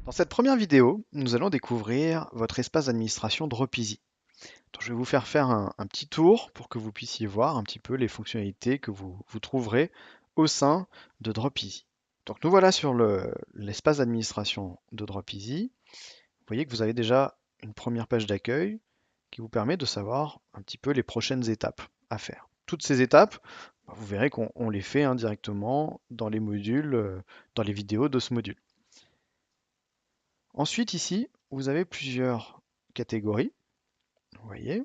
Dans cette première vidéo, nous allons découvrir votre espace d'administration Dropeasy. Donc, je vais vous faire un petit tour pour que vous puissiez voir un petit peu les fonctionnalités que vous trouverez au sein de Dropeasy. Donc nous voilà sur l'espace d'administration de Dropeasy. Vous voyez que vous avez déjà une première page d'accueil qui vous permet de savoir un petit peu les prochaines étapes à faire. Toutes ces étapes, vous verrez qu'on les fait directement dans les modules, dans les vidéos de ce module. Ensuite, ici, vous avez plusieurs catégories, vous voyez,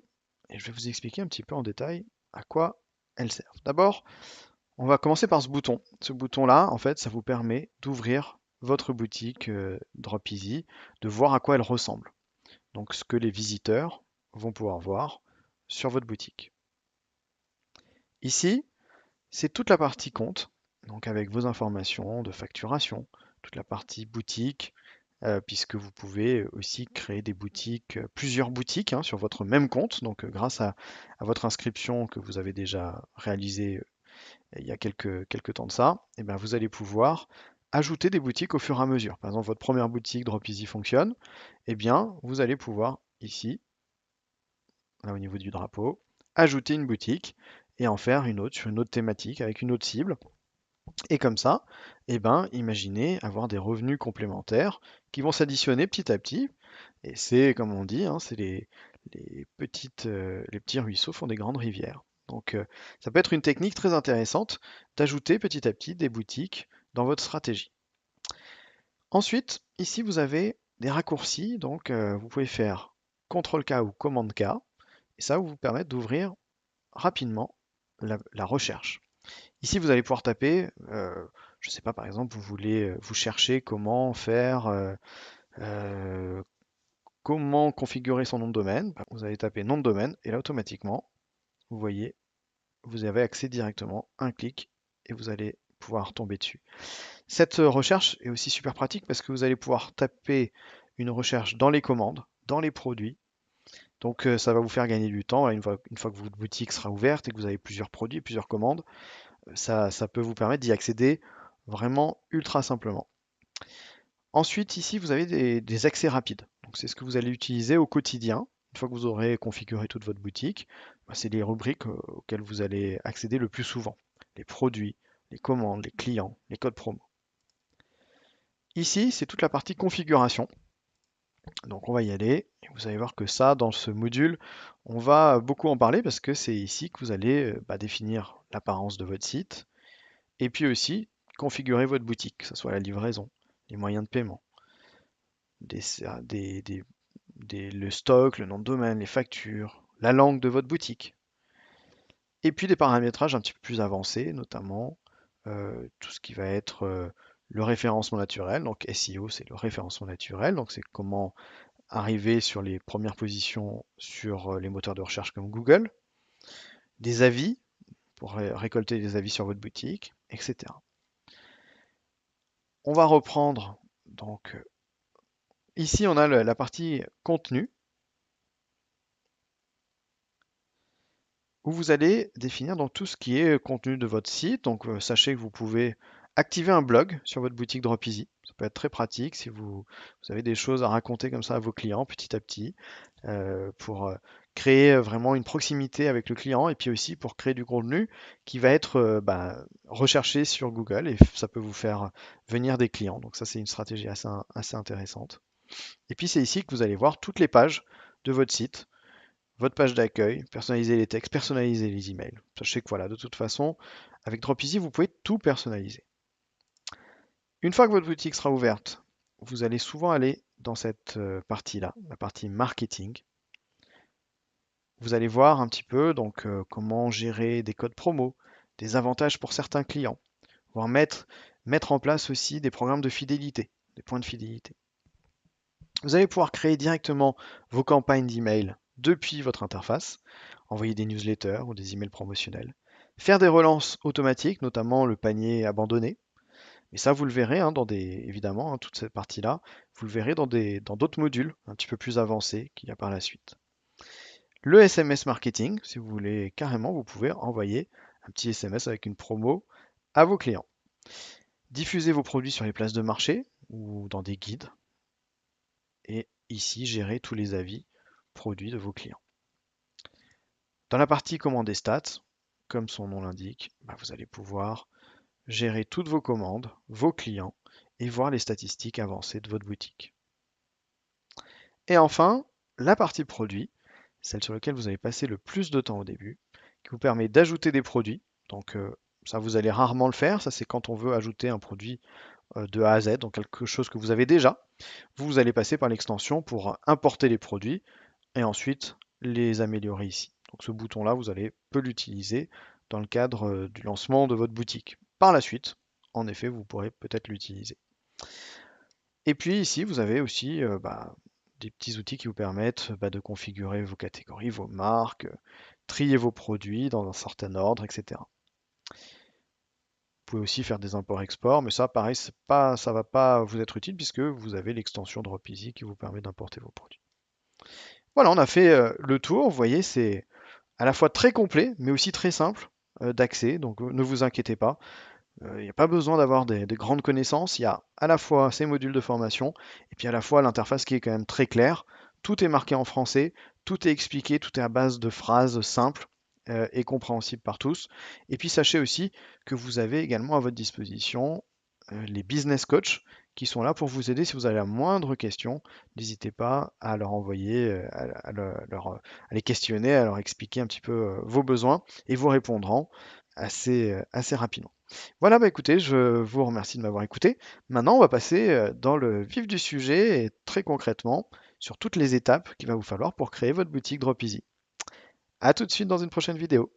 et je vais vous expliquer un petit peu en détail à quoi elles servent. D'abord, on va commencer par ce bouton. Ce bouton-là, en fait, ça vous permet d'ouvrir votre boutique Dropeasy, de voir à quoi elle ressemble. Donc, ce que les visiteurs vont pouvoir voir sur votre boutique. Ici, c'est toute la partie compte, donc avec vos informations de facturation, toute la partie boutique, puisque vous pouvez aussi créer des boutiques, plusieurs boutiques hein, sur votre même compte. Donc grâce à votre inscription que vous avez déjà réalisée il y a quelques temps de ça, et bien, vous allez pouvoir ajouter des boutiques au fur et à mesure. Par exemple, votre première boutique Dropeasy fonctionne, et bien vous allez pouvoir ici, là au niveau du drapeau, ajouter une boutique et en faire une autre sur une autre thématique avec une autre cible. Et comme ça, eh ben, imaginez avoir des revenus complémentaires qui vont s'additionner petit à petit. Et c'est comme on dit, hein, c'est les petits ruisseaux font des grandes rivières. Donc ça peut être une technique très intéressante d'ajouter petit à petit des boutiques dans votre stratégie. Ensuite, ici vous avez des raccourcis, donc vous pouvez faire CTRL-K ou commande-K, et ça va vous permettre d'ouvrir rapidement la recherche. Ici, vous allez pouvoir taper, je ne sais pas, par exemple, vous voulez, vous cherchez comment configurer son nom de domaine. Bah, vous allez taper nom de domaine et là, automatiquement, vous voyez, vous avez accès directement, un clic, et vous allez pouvoir tomber dessus. Cette recherche est aussi super pratique parce que vous allez pouvoir taper une recherche dans les commandes, dans les produits. Donc ça va vous faire gagner du temps une fois que votre boutique sera ouverte et que vous avez plusieurs produits, plusieurs commandes. Ça peut vous permettre d'y accéder vraiment ultra simplement. Ensuite, ici, vous avez des accès rapides. Donc, c'est ce que vous allez utiliser au quotidien. Une fois que vous aurez configuré toute votre boutique, bah, c'est les rubriques auxquelles vous allez accéder le plus souvent. Les produits, les commandes, les clients, les codes promo. Ici, c'est toute la partie configuration. Donc, on va y aller. Et vous allez voir que ça, dans ce module, on va beaucoup en parler parce que c'est ici que vous allez définir l'apparence de votre site, et puis aussi, configurer votre boutique, que ce soit la livraison, les moyens de paiement, des ser- le stock, le nom de domaine, les factures, la langue de votre boutique. Et puis des paramétrages un petit peu plus avancés, notamment tout ce qui va être le référencement naturel. Donc SEO, c'est le référencement naturel. Donc c'est comment arriver sur les premières positions sur les moteurs de recherche comme Google. Des avis, pour récolter des avis sur votre boutique, etc. On va reprendre donc ici on a la partie contenu où vous allez définir donc tout ce qui est contenu de votre site. Donc sachez que vous pouvez activer un blog sur votre boutique Dropeasy. Ça peut être très pratique si vous avez des choses à raconter comme ça à vos clients petit à petit pour créer vraiment une proximité avec le client et puis aussi pour créer du contenu qui va être recherché sur Google et ça peut vous faire venir des clients. Donc ça c'est une stratégie assez intéressante. Et puis c'est ici que vous allez voir toutes les pages de votre site, votre page d'accueil, personnaliser les textes, personnaliser les emails. Sachez que voilà, de toute façon, avec Dropeasy, vous pouvez tout personnaliser. Une fois que votre boutique sera ouverte, vous allez souvent aller dans cette partie-là, la partie marketing. Vous allez voir un petit peu donc comment gérer des codes promo, des avantages pour certains clients, voire mettre en place aussi des programmes de fidélité, des points de fidélité. Vous allez pouvoir créer directement vos campagnes d'email depuis votre interface, envoyer des newsletters ou des emails promotionnels, faire des relances automatiques, notamment le panier abandonné. Mais ça, vous le verrez évidemment, hein, toute cette partie-là, vous le verrez dans d'autres modules un petit peu plus avancés qu'il y a par la suite. Le SMS marketing, si vous voulez carrément, vous pouvez envoyer un petit SMS avec une promo à vos clients. Diffuser vos produits sur les places de marché ou dans des guides. et ici gérer tous les avis produits de vos clients. Dans la partie commandes et stats, comme son nom l'indique, vous allez pouvoir gérer toutes vos commandes, vos clients et voir les statistiques avancées de votre boutique. Et enfin, la partie produits, celle sur laquelle vous allez passer le plus de temps au début, qui vous permet d'ajouter des produits. Donc ça, vous allez rarement le faire. Ça, c'est quand on veut ajouter un produit de A à Z, donc quelque chose que vous avez déjà. Vous allez passer par l'extension pour importer les produits et ensuite les améliorer ici. Donc ce bouton-là, vous allez peu l'utiliser dans le cadre du lancement de votre boutique. Par la suite, en effet, vous pourrez peut-être l'utiliser. Et puis ici, vous avez aussi des petits outils qui vous permettent de configurer vos catégories, vos marques, trier vos produits dans un certain ordre, etc. Vous pouvez aussi faire des imports-exports, mais ça, pareil, ça va pas vous être utile puisque vous avez l'extension Dropeasy qui vous permet d'importer vos produits. Voilà, on a fait le tour. Vous voyez, c'est à la fois très complet, mais aussi très simple d'accès. Donc ne vous inquiétez pas. Il n'y a pas besoin d'avoir des grandes connaissances. Il y a à la fois ces modules de formation et puis à la fois l'interface qui est quand même très claire. Tout est marqué en français, tout est expliqué, tout est à base de phrases simples et compréhensibles par tous. Et puis sachez aussi que vous avez également à votre disposition les business coachs qui sont là pour vous aider si vous avez la moindre question. N'hésitez pas à leur envoyer, à les questionner, à leur expliquer un petit peu vos besoins et vous répondront assez rapidement. Voilà, écoutez, je vous remercie de m'avoir écouté. Maintenant, on va passer dans le vif du sujet et très concrètement sur toutes les étapes qu'il va vous falloir pour créer votre boutique Dropeasy. À tout de suite dans une prochaine vidéo.